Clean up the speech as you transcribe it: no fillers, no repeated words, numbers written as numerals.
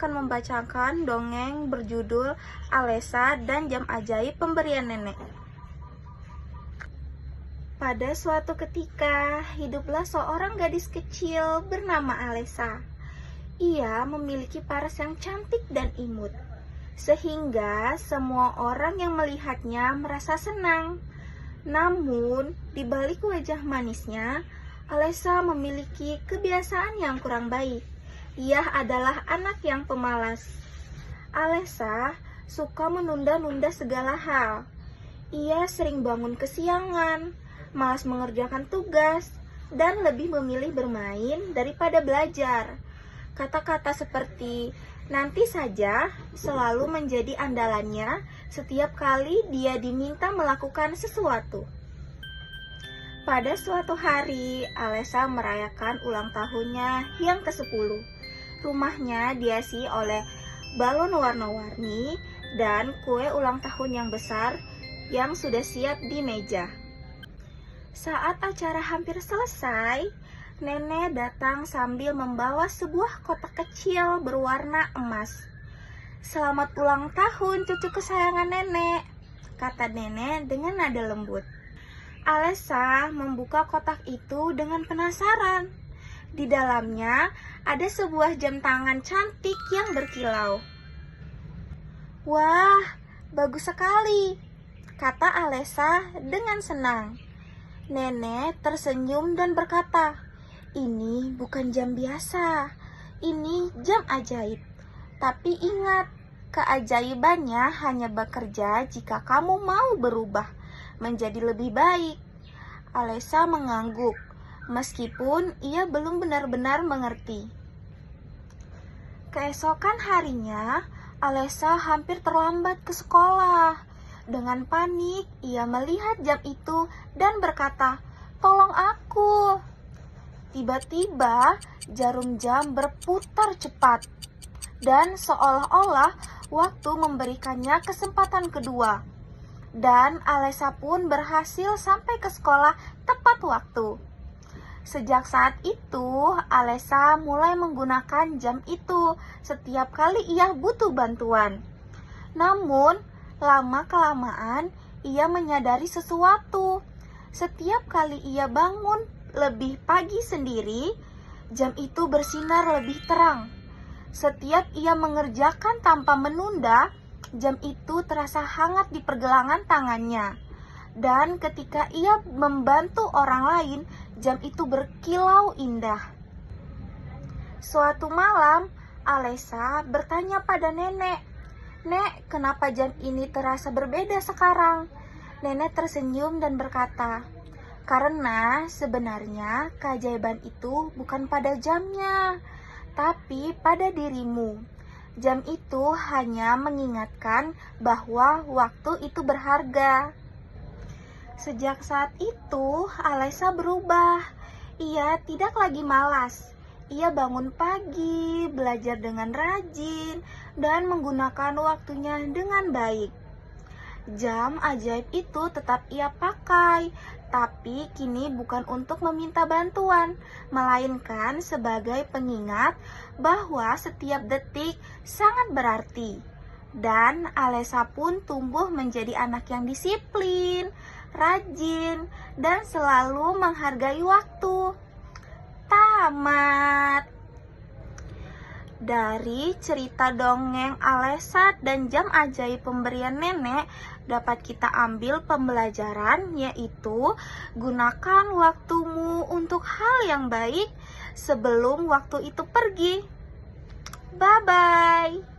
akan membacakan dongeng berjudul Alesa dan Jam Ajaib Pemberian Nenek. Pada suatu ketika, hiduplah seorang gadis kecil bernama Alesa. Ia memiliki paras yang cantik dan imut, sehingga semua orang yang melihatnya merasa senang. Namun, di balik wajah manisnya, Alesa memiliki kebiasaan yang kurang baik. Ia adalah anak yang pemalas. Alesa suka menunda-nunda segala hal. Ia sering bangun kesiangan, malas mengerjakan tugas, dan lebih memilih bermain daripada belajar. Kata-kata seperti "nanti saja" selalu menjadi andalannya setiap kali dia diminta melakukan sesuatu. Pada suatu hari, Alesa merayakan ulang tahunnya yang ke-10. Rumahnya dihiasi oleh balon warna-warni dan kue ulang tahun yang besar yang sudah siap di meja. Saat acara hampir selesai, nenek datang sambil membawa sebuah kotak kecil berwarna emas. "Selamat ulang tahun cucu kesayangan nenek," kata nenek dengan nada lembut. Alesa membuka kotak itu dengan penasaran. Di dalamnya ada sebuah jam tangan cantik yang berkilau. "Wah, bagus sekali," kata Alesa dengan senang. Nenek tersenyum dan berkata, "Ini bukan jam biasa, ini jam ajaib. Tapi ingat, keajaibannya hanya bekerja jika kamu mau berubah menjadi lebih baik." Alesa mengangguk, meskipun ia belum benar-benar mengerti. Keesokan harinya, Alesa hampir terlambat ke sekolah. Dengan panik, ia melihat jam itu dan berkata, "Tolong aku." Tiba-tiba, jarum jam berputar cepat, dan seolah-olah waktu memberikannya kesempatan kedua. Dan Alesa pun berhasil sampai ke sekolah tepat waktu. Sejak saat itu, Alesa mulai menggunakan jam itu setiap kali ia butuh bantuan. Namun, lama-kelamaan ia menyadari sesuatu. Setiap kali ia bangun lebih pagi sendiri, jam itu bersinar lebih terang. Setiap ia mengerjakan tanpa menunda, jam itu terasa hangat di pergelangan tangannya. Dan ketika ia membantu orang lain, jam itu berkilau indah. Suatu malam, Alesa bertanya pada nenek, "Nek, kenapa jam ini terasa berbeda sekarang?" Nenek tersenyum dan berkata, "Karena sebenarnya keajaiban itu bukan pada jamnya, tapi pada dirimu. Jam itu hanya mengingatkan bahwa waktu itu berharga." Sejak saat itu, Alesa berubah. Ia tidak lagi malas. Ia bangun pagi, belajar dengan rajin, dan menggunakan waktunya dengan baik. Jam ajaib itu tetap ia pakai, tapi kini bukan untuk meminta bantuan, melainkan sebagai pengingat bahwa setiap detik sangat berarti. Dan Alesa pun tumbuh menjadi anak yang disiplin, rajin, dan selalu menghargai waktu. Tamat. Dari cerita dongeng Alesa dan Jam Ajaib Pemberian Nenek, dapat kita ambil pembelajaran, yaitu gunakan waktumu untuk hal yang baik sebelum waktu itu pergi. Bye-bye.